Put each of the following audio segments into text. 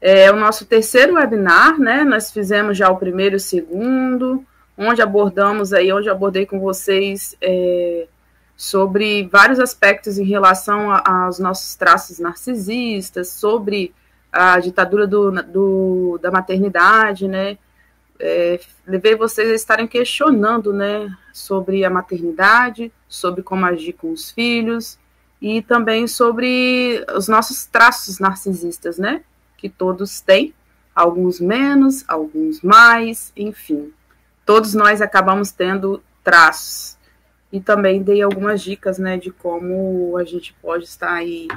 É o nosso terceiro webinar, né? Nós fizemos já o primeiro e o segundo, onde eu abordei com vocês sobre vários aspectos em relação aos nossos traços narcisistas, sobre a ditadura da maternidade, né? Levei vocês a estarem questionando, né, sobre a maternidade, sobre como agir com os filhos e também sobre os nossos traços narcisistas, né? Que todos têm, alguns menos, alguns mais, enfim. Todos nós acabamos tendo traços. E também dei algumas dicas, né, de como a gente pode estar aí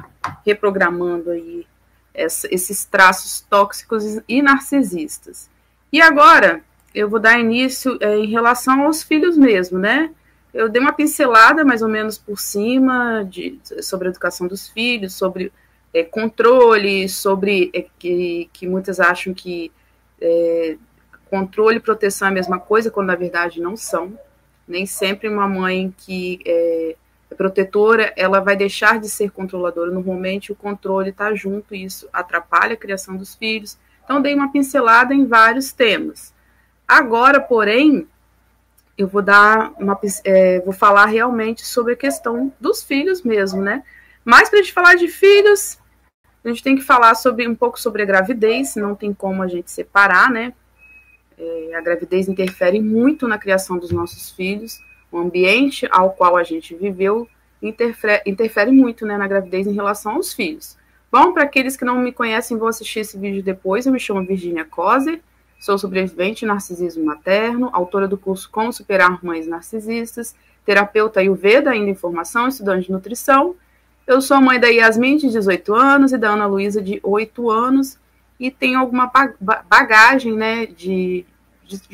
reprogramando aí esses traços tóxicos e narcisistas. E agora, eu vou dar início em relação aos filhos mesmo, né? Eu dei uma pincelada mais ou menos por cima sobre a educação dos filhos, sobre controle, sobre que muitas acham que controle e proteção é a mesma coisa, quando na verdade não são. Nem sempre uma mãe que é protetora, ela vai deixar de ser controladora. Normalmente o controle está junto e isso atrapalha a criação dos filhos. Então dei uma pincelada em vários temas. Agora, porém, eu vou vou falar realmente sobre a questão dos filhos mesmo, né? Mas para a gente falar de filhos, a gente tem que falar um pouco sobre a gravidez, não tem como a gente separar, né? A gravidez interfere muito na criação dos nossos filhos, o ambiente ao qual a gente viveu interfere muito, né, na gravidez em relação aos filhos. Bom, para aqueles que não me conhecem, vão assistir esse vídeo depois. Eu me chamo Virginia Kozer, sou sobrevivente de narcisismo materno, autora do curso Como Superar Mães Narcisistas, terapeuta Ayurveda, ainda em formação, estudante de nutrição. Eu sou mãe da Yasmin, de 18 anos, e da Ana Luísa, de 8 anos, e tenho alguma bagagem, né, de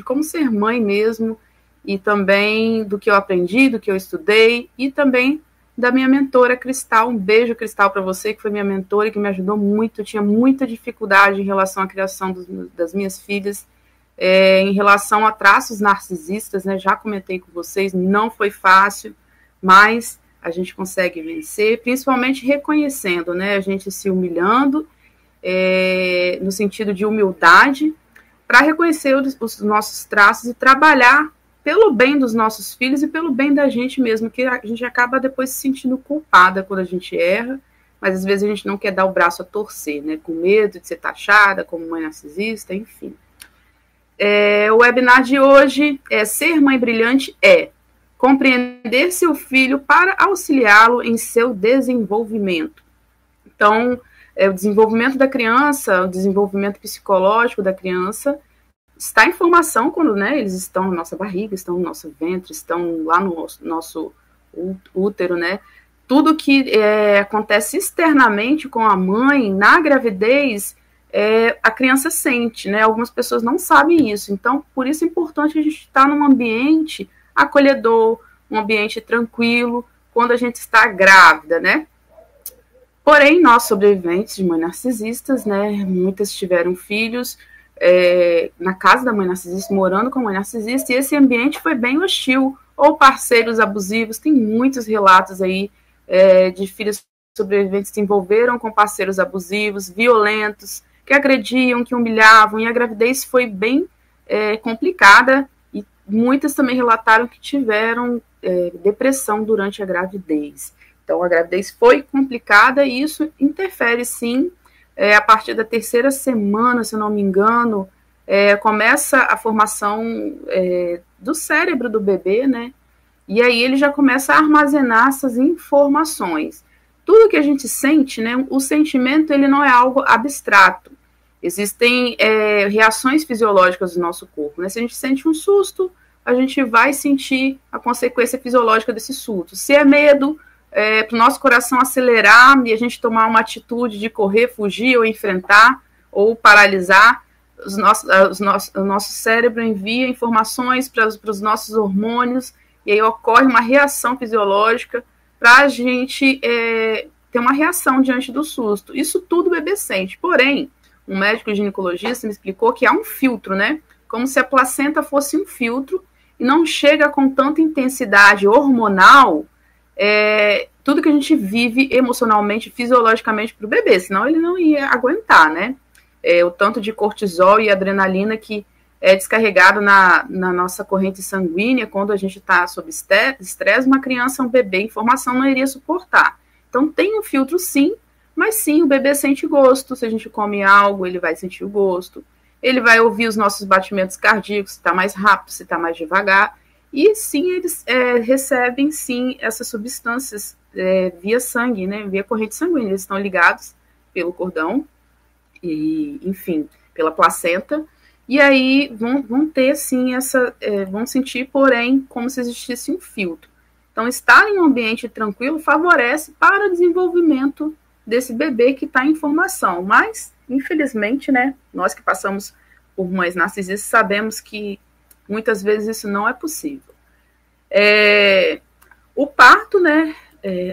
como ser mãe mesmo, e também do que eu aprendi, do que eu estudei, e também da minha mentora Cristal. Um beijo, Cristal, para você, que foi minha mentora e que me ajudou muito. Eu tinha muita dificuldade em relação à criação das minhas filhas, em relação a traços narcisistas, né? Já comentei com vocês, não foi fácil, mas a gente consegue vencer, principalmente reconhecendo, né? A gente se humilhando, no sentido de humildade, para reconhecer os nossos traços e trabalhar pelo bem dos nossos filhos e pelo bem da gente mesmo, que a gente acaba depois se sentindo culpada quando a gente erra, mas às vezes a gente não quer dar o braço a torcer, né? Com medo de ser taxada como mãe narcisista, enfim. O webinar de hoje é Ser Mãe Brilhante compreender seu filho para auxiliá-lo em seu desenvolvimento. Então, o desenvolvimento da criança, o desenvolvimento psicológico da criança está em formação quando, né, eles estão na nossa barriga, estão no nosso ventre, estão lá no nosso útero, né? Tudo que acontece externamente com a mãe na gravidez, a criança sente, né? Algumas pessoas não sabem isso, então por isso é importante a gente estar num ambiente acolhedor, um ambiente tranquilo, quando a gente está grávida, né? Porém, nós sobreviventes de mães narcisistas, né, muitas tiveram filhos na casa da mãe narcisista, morando com a mãe narcisista, e esse ambiente foi bem hostil, ou parceiros abusivos. Tem muitos relatos aí de filhos sobreviventes que se envolveram com parceiros abusivos, violentos, que agrediam, que humilhavam, e a gravidez foi bem complicada, e muitas também relataram que tiveram depressão durante a gravidez. Então, a gravidez foi complicada e isso interfere, sim. A partir da terceira semana, se eu não me engano, começa a formação do cérebro do bebê, né? E aí ele já começa a armazenar essas informações. Tudo que a gente sente, né? O sentimento, ele não é algo abstrato. Existem reações fisiológicas do nosso corpo, né? Se a gente sente um susto, a gente vai sentir a consequência fisiológica desse susto. Se é medo, para o nosso coração acelerar e a gente tomar uma atitude de correr, fugir ou enfrentar ou paralisar, o nosso cérebro envia informações para os nossos hormônios e aí ocorre uma reação fisiológica para a gente ter uma reação diante do susto. Isso tudo o bebê sente. Porém, um médico ginecologista me explicou que há um filtro, né? Como se a placenta fosse um filtro e não chega com tanta intensidade hormonal tudo que a gente vive emocionalmente, fisiologicamente para o bebê, senão ele não ia aguentar, né? o tanto de cortisol e adrenalina que é descarregado na nossa corrente sanguínea quando a gente está sob estresse, uma criança, um bebê em formação não iria suportar. Então tem um filtro sim, mas sim, o bebê sente gosto. Se a gente come algo, ele vai sentir o gosto. Ele vai ouvir os nossos batimentos cardíacos, se está mais rápido, se está mais devagar. E sim, eles recebem sim essas substâncias via sangue, né, via corrente sanguínea. Eles estão ligados pelo cordão e, enfim, pela placenta. E aí vão ter sim vão sentir, porém, como se existisse um filtro. Então, estar em um ambiente tranquilo favorece para o desenvolvimento desse bebê que está em formação. Mas, infelizmente, né, nós que passamos por mães narcisistas sabemos que muitas vezes isso não é possível. O parto, né,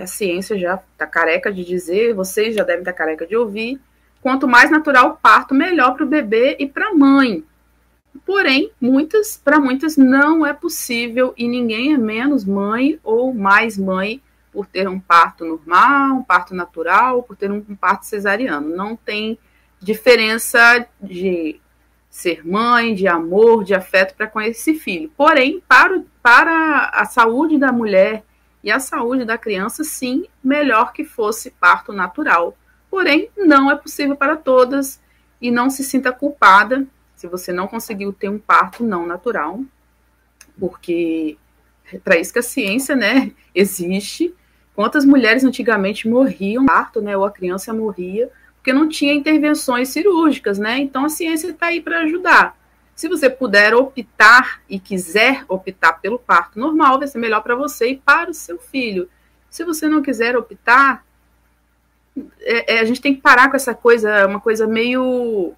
a ciência já está careca de dizer, vocês já devem estar careca de ouvir, quanto mais natural o parto, melhor para o bebê e para a mãe. Porém, para muitas não é possível e ninguém é menos mãe ou mais mãe por ter um parto normal, um parto natural, por ter um parto cesariano. Não tem diferença de ser mãe, de amor, de afeto para com esse filho. Porém, para a saúde da mulher e a saúde da criança, sim, melhor que fosse parto natural. Porém, não é possível para todas e não se sinta culpada se você não conseguiu ter um parto não natural, porque é para isso que a ciência, né, existe. Quantas mulheres antigamente morriam no parto, né, ou a criança morria, porque não tinha intervenções cirúrgicas, né? Então a ciência está aí para ajudar. Se você puder optar e quiser optar pelo parto normal, vai ser melhor para você e para o seu filho. Se você não quiser optar, a gente tem que parar com essa coisa, uma coisa meio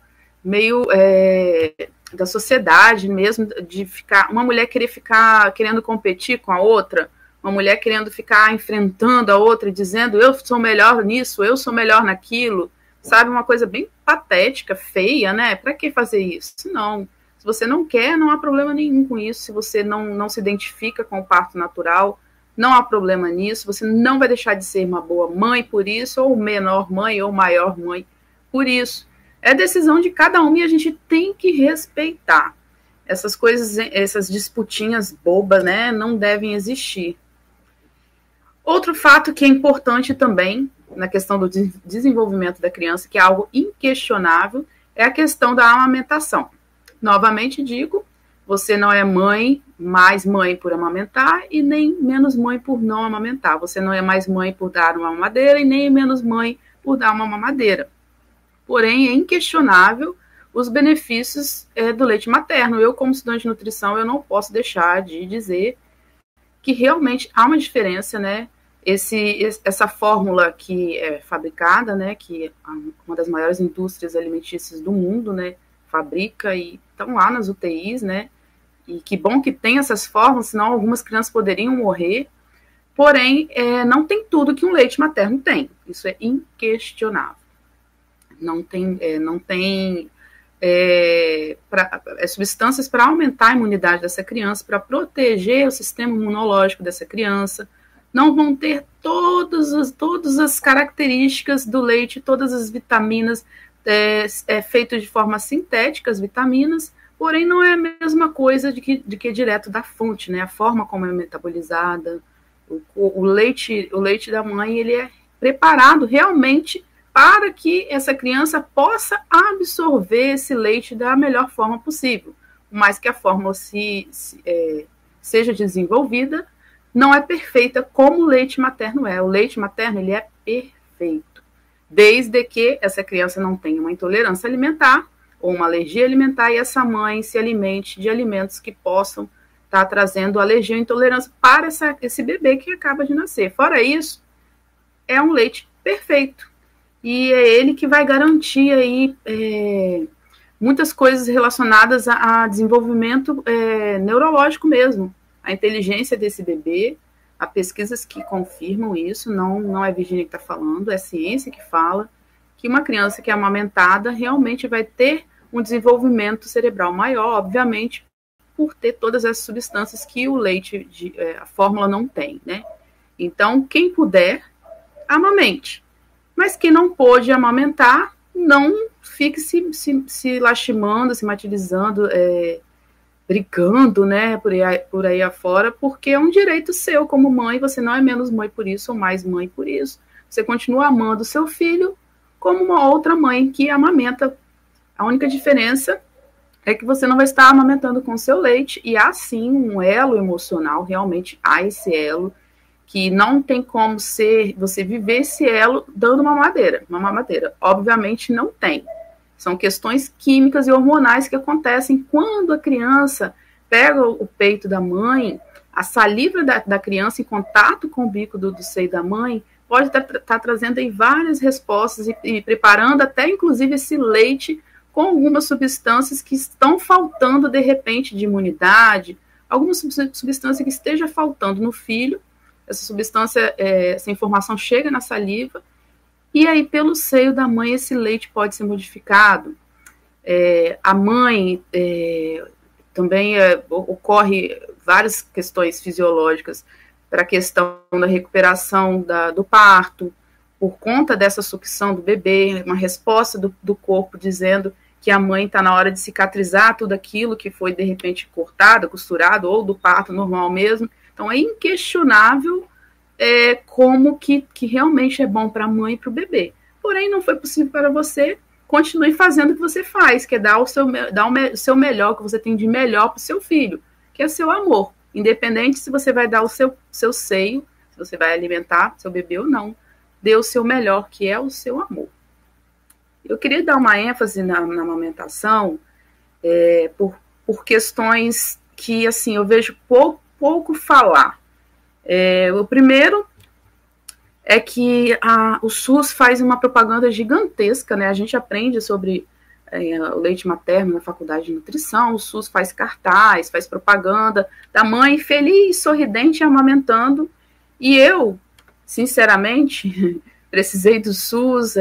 da sociedade mesmo, de ficar uma mulher querendo competir com a outra, uma mulher querendo ficar enfrentando a outra, dizendo eu sou melhor nisso, eu sou melhor naquilo, sabe? Uma coisa bem patética, feia, né? Para que fazer isso? Não. Se você não quer, não há problema nenhum com isso. Se você não se identifica com o parto natural, não há problema nisso, você não vai deixar de ser uma boa mãe por isso, ou menor mãe, ou maior mãe por isso. É decisão de cada um e a gente tem que respeitar. Essas coisas, essas disputinhas bobas, né, não devem existir. Outro fato que é importante também, na questão do desenvolvimento da criança, que é algo inquestionável, é a questão da amamentação. Novamente digo, você não é mãe, mais mãe por amamentar e nem menos mãe por não amamentar. Você não é mais mãe por dar uma mamadeira e nem menos mãe por dar uma mamadeira. Porém, é inquestionável os benefícios do leite materno. Eu, como estudante de nutrição, eu não posso deixar de dizer que realmente há uma diferença, né? Essa fórmula que é fabricada, né? Que uma das maiores indústrias alimentícias do mundo, né? Fabrica e estão lá nas UTIs, né? E que bom que tem essas fórmulas, senão algumas crianças poderiam morrer. Porém, não tem tudo que um leite materno tem. Isso é inquestionável. Não tem substâncias para aumentar a imunidade dessa criança, para proteger o sistema imunológico dessa criança. Não vão ter todas as características do leite, todas as vitaminas feitas de forma sintética, as vitaminas, porém não é a mesma coisa de que é direto da fonte, né? A forma como é metabolizada, o leite da mãe, ele é preparado realmente para que essa criança possa absorver esse leite da melhor forma possível. Mas que a fórmula seja desenvolvida, não é perfeita como o leite materno é. O leite materno, ele é perfeito, desde que essa criança não tenha uma intolerância alimentar ou uma alergia alimentar e essa mãe se alimente de alimentos que possam estar trazendo alergia ou intolerância para esse bebê que acaba de nascer. Fora isso, é um leite perfeito. E é ele que vai garantir aí muitas coisas relacionadas a desenvolvimento neurológico mesmo. A inteligência desse bebê, há pesquisas que confirmam isso, não é Virginia que está falando, é a ciência que fala, que uma criança que é amamentada realmente vai ter um desenvolvimento cerebral maior, obviamente, por ter todas as substâncias que o leite, a fórmula não tem, né? Então, quem puder, amamente. Mas quem não pôde amamentar, não fique se lastimando, se martirizando, brigando, né, por aí afora, porque é um direito seu como mãe, você não é menos mãe por isso ou mais mãe por isso. Você continua amando seu filho como uma outra mãe que amamenta. A única diferença é que você não vai estar amamentando com seu leite, e há sim um elo emocional, realmente há esse elo, que não tem como você viver esse elo dando uma mamadeira. Obviamente não tem. São questões químicas e hormonais que acontecem quando a criança pega o peito da mãe, a saliva da criança em contato com o bico do seio da mãe, pode estar trazendo aí várias respostas e preparando até, inclusive, esse leite com algumas substâncias que estão faltando, de repente, de imunidade, alguma substância que esteja faltando no filho, essa substância, essa informação chega na saliva, e aí, pelo seio da mãe, esse leite pode ser modificado. A mãe também ocorre várias questões fisiológicas para a questão da recuperação do parto, por conta dessa sucção do bebê, uma resposta do corpo dizendo que a mãe está na hora de cicatrizar tudo aquilo que foi, de repente, cortado, costurado, ou do parto normal mesmo. Então, é inquestionável como que realmente é bom para a mãe e para o bebê. Porém, não foi possível para você, continue fazendo o que você faz, que é dar o seu melhor, que você tem de melhor para o seu filho, que é seu amor. Independente se você vai dar o seu seio, se você vai alimentar seu bebê ou não, dê o seu melhor, que é o seu amor. Eu queria dar uma ênfase na amamentação por questões que, assim, eu vejo pouco falar. O primeiro é que o SUS faz uma propaganda gigantesca, né? A gente aprende sobre o leite materno na faculdade de nutrição, o SUS faz cartaz, faz propaganda da mãe feliz, sorridente, amamentando, e eu, sinceramente, precisei do SUS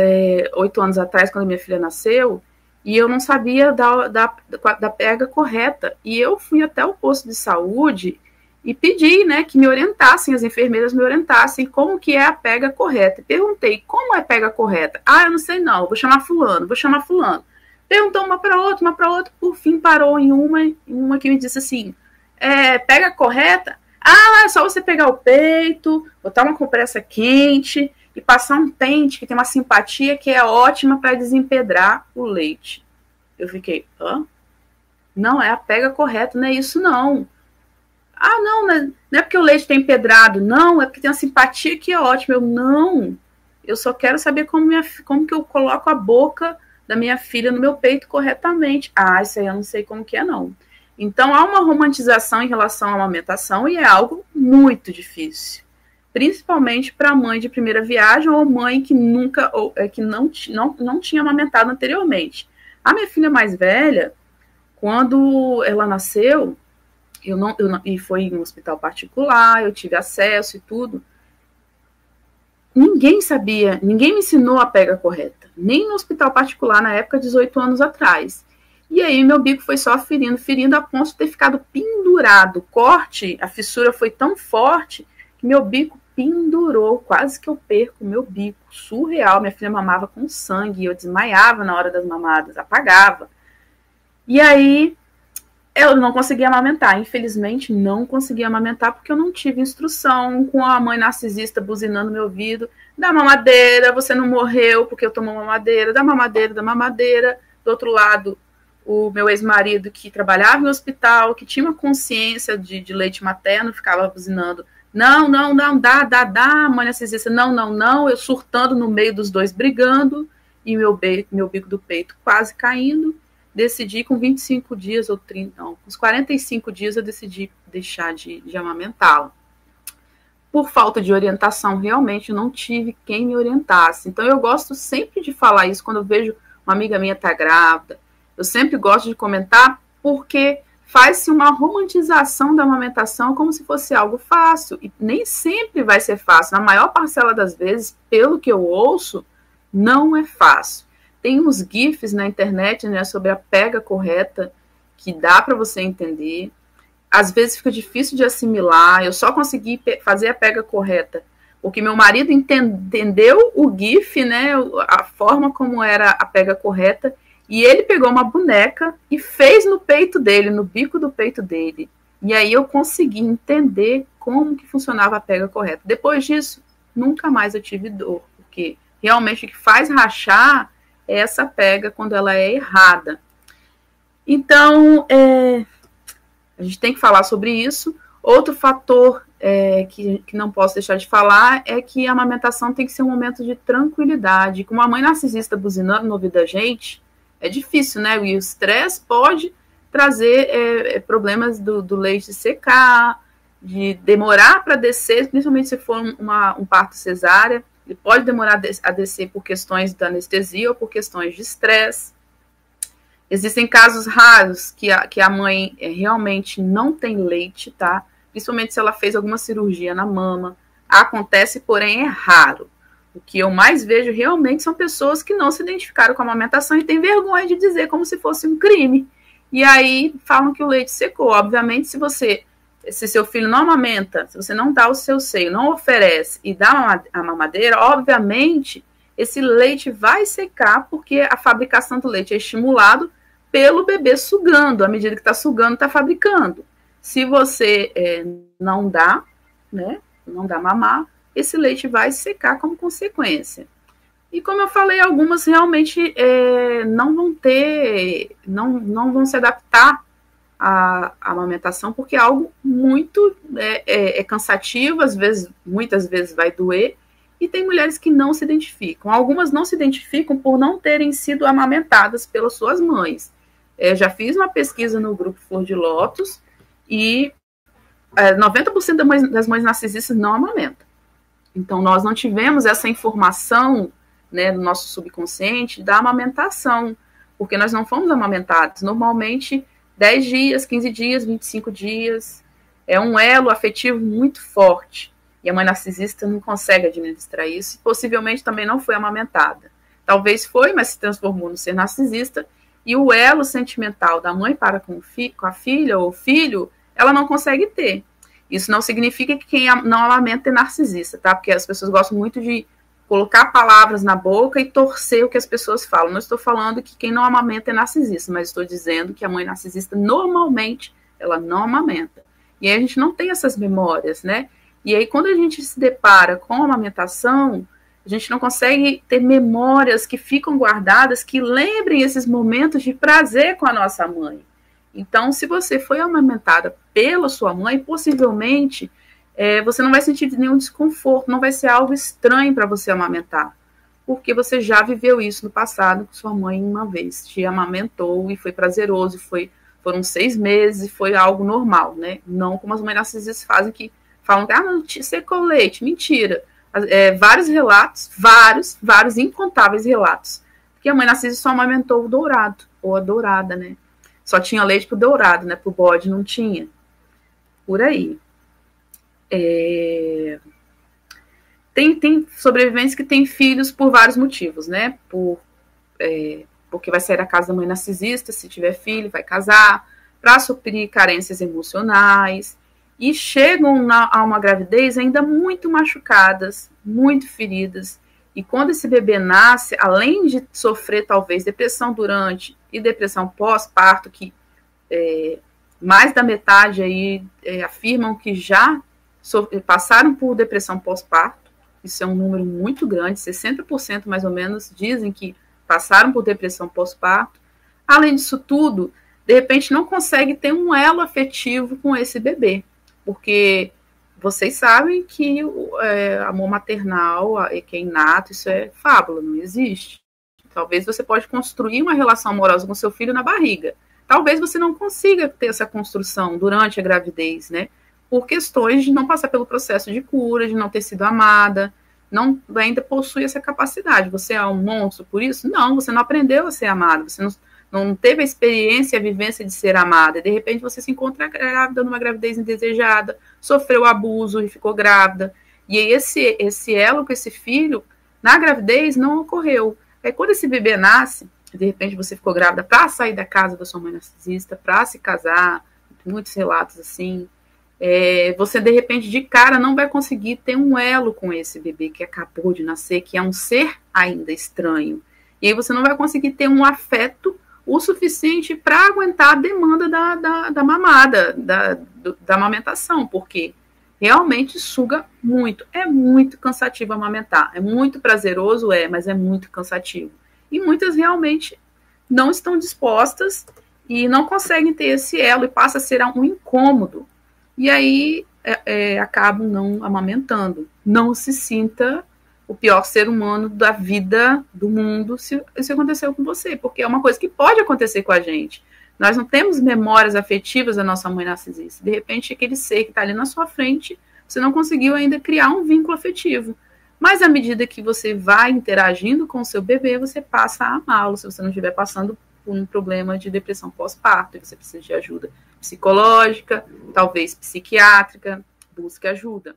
8 anos atrás, quando minha filha nasceu, e eu não sabia da pega correta, e eu fui até o posto de saúde e pedi, né, que me orientassem, as enfermeiras me orientassem como que é a pega correta. Perguntei, como é a pega correta? Eu não sei não, vou chamar fulano. Perguntou uma para outra, por fim parou em uma que me disse assim, pega correta? É só você pegar o peito, botar uma compressa quente e passar um pente que tem uma simpatia que é ótima para desempedrar o leite. Eu fiquei, não é a pega correta, não é isso não. Não é porque o leite tem empedrado, não, é porque tem uma simpatia que é ótima. Eu só quero saber como que eu coloco a boca da minha filha no meu peito corretamente. Isso aí eu não sei como que é, não. Então, há uma romantização em relação à amamentação e é algo muito difícil. Principalmente para mãe de primeira viagem ou mãe que nunca, que não tinha amamentado anteriormente. A minha filha mais velha, quando ela nasceu, e foi em um hospital particular, eu tive acesso e tudo. Ninguém sabia, ninguém me ensinou a pega correta, nem no hospital particular na época, 18 anos atrás. E aí meu bico foi só ferindo a ponto de ter ficado pendurado. O corte, a fissura foi tão forte que meu bico pendurou, quase que eu perco meu bico. Surreal, minha filha mamava com sangue, eu desmaiava na hora das mamadas, apagava. E aí eu não conseguia amamentar, infelizmente não conseguia amamentar porque eu não tive instrução, com a mãe narcisista buzinando no meu ouvido, dá mamadeira, você não morreu porque eu tomo mamadeira, dá mamadeira. Do outro lado, o meu ex-marido que trabalhava no hospital, que tinha uma consciência de leite materno, ficava buzinando, não, dá, mãe narcisista, não, eu surtando no meio dos dois brigando, e meu bico do peito quase caindo. Decidi com 25 dias ou 30, não, uns 45 dias eu decidi deixar de amamentá-la. Por falta de orientação, realmente não tive quem me orientasse. Então eu gosto sempre de falar isso quando eu vejo uma amiga minha estar grávida. Eu sempre gosto de comentar porque faz-se uma romantização da amamentação como se fosse algo fácil. E nem sempre vai ser fácil. Na maior parcela das vezes, pelo que eu ouço, não é fácil. Tem uns GIFs na internet, né, sobre a pega correta, que dá para você entender. Às vezes fica difícil de assimilar. Eu só consegui fazer a pega correta porque meu marido entendeu o GIF, né, a forma como era a pega correta, e ele pegou uma boneca e fez no peito dele, no bico do peito dele. E aí eu consegui entender como que funcionava a pega correta. Depois disso, nunca mais eu tive dor, porque realmente o que faz rachar é essa pega quando ela é errada. Então, a gente tem que falar sobre isso. Outro fator que não posso deixar de falar é que a amamentação tem que ser um momento de tranquilidade. Com uma mãe narcisista buzinando no ouvido da gente, é difícil, né? E o estresse pode trazer problemas do leite secar, de demorar para descer, principalmente se for um parto cesárea. Ele pode demorar a descer por questões da anestesia ou por questões de estresse. Existem casos raros que a mãe realmente não tem leite, tá? Principalmente se ela fez alguma cirurgia na mama. Acontece, porém é raro. O que eu mais vejo realmente são pessoas que não se identificaram com a amamentação e têm vergonha de dizer como se fosse um crime. E aí falam que o leite secou. Obviamente, se seu filho não amamenta, se você não dá o seu seio, não oferece e dá a mamadeira, obviamente esse leite vai secar porque a fabricação do leite é estimulado pelo bebê sugando. À medida que está sugando, está fabricando. Se você não dá, né, não dá mamar, esse leite vai secar como consequência. E como eu falei, algumas realmente não vão se adaptar à amamentação, porque é algo muito cansativo, muitas vezes vai doer, e tem mulheres que não se identificam. Algumas não se identificam por não terem sido amamentadas pelas suas mães. Já fiz uma pesquisa no grupo Flor de Lótus e 90% das mães narcisistas não amamentam. Então, nós não tivemos essa informação, né, no nosso subconsciente da amamentação, porque nós não fomos amamentados. Normalmente, 10 dias, 15 dias, 25 dias. É um elo afetivo muito forte. E a mãe narcisista não consegue administrar isso. E possivelmente também não foi amamentada. Talvez foi, mas se transformou no ser narcisista. E o elo sentimental da mãe para com a filha ou filho, ela não consegue ter. Isso não significa que quem não amamenta é narcisista, tá? Porque as pessoas gostam muito de colocar palavras na boca e torcer o que as pessoas falam. Não estou falando que quem não amamenta é narcisista, mas estou dizendo que a mãe narcisista, normalmente, ela não amamenta. E aí a gente não tem essas memórias, né? E aí quando a gente se depara com a amamentação, a gente não consegue ter memórias que ficam guardadas, que lembrem esses momentos de prazer com a nossa mãe. Então, se você foi amamentada pela sua mãe, possivelmente você não vai sentir nenhum desconforto, não vai ser algo estranho para você amamentar, porque você já viveu isso no passado, com sua mãe uma vez te amamentou e foi prazeroso, foram 6 meses e foi algo normal, né? Não como as mães narcisistas fazem, que falam que não secou leite, mentira. Vários relatos, vários incontáveis relatos, que a mãe narcisista só amamentou o dourado, ou a dourada, né? Só tinha leite pro dourado, né? Pro bode não tinha. Por aí. Tem sobreviventes que têm filhos por vários motivos, né? Porque vai sair da casa da mãe narcisista, se tiver filho, vai casar, para suprir carências emocionais. E chegam a uma gravidez ainda muito machucadas, muito feridas. E quando esse bebê nasce, além de sofrer talvez depressão durante e depressão pós-parto, que mais da metade aí afirmam que já passaram por depressão pós-parto, isso é um número muito grande, 60% mais ou menos dizem que passaram por depressão pós-parto. Além disso tudo, de repente não consegue ter um elo afetivo com esse bebê, porque vocês sabem que amor maternal, que é inato, isso é fábula, não existe. Talvez você pode construir uma relação amorosa com seu filho na barriga. Talvez você não consiga ter essa construção durante a gravidez, né? Por questões de não passar pelo processo de cura, de não ter sido amada, não ainda possui essa capacidade. Você é um monstro por isso? Não, você não aprendeu a ser amado, você não teve a experiência, a vivência de ser amada. De repente você se encontra grávida numa gravidez indesejada, sofreu abuso e ficou grávida. E aí esse elo com esse filho, na gravidez, não ocorreu. Aí quando esse bebê nasce, de repente você ficou grávida para sair da casa da sua mãe narcisista, para se casar, muitos relatos assim, Você, de repente, de cara, não vai conseguir ter um elo com esse bebê que acabou de nascer, que é um ser ainda estranho. E aí você não vai conseguir ter um afeto o suficiente para aguentar a demanda da mamada, da amamentação, porque realmente suga muito. É muito cansativo amamentar. É muito prazeroso, mas é muito cansativo. E muitas realmente não estão dispostas e não conseguem ter esse elo e passa a ser um incômodo. E aí acabam não amamentando. Não se sinta o pior ser humano da vida, do mundo, se isso aconteceu com você, porque é uma coisa que pode acontecer com a gente. Nós não temos memórias afetivas da nossa mãe narcisista. De repente, aquele ser que está ali na sua frente, você não conseguiu ainda criar um vínculo afetivo. Mas à medida que você vai interagindo com o seu bebê, você passa a amá-lo, se você não estiver passando por um problema de depressão pós-parto, e você precisa de ajuda psicológica, talvez psiquiátrica, busque ajuda.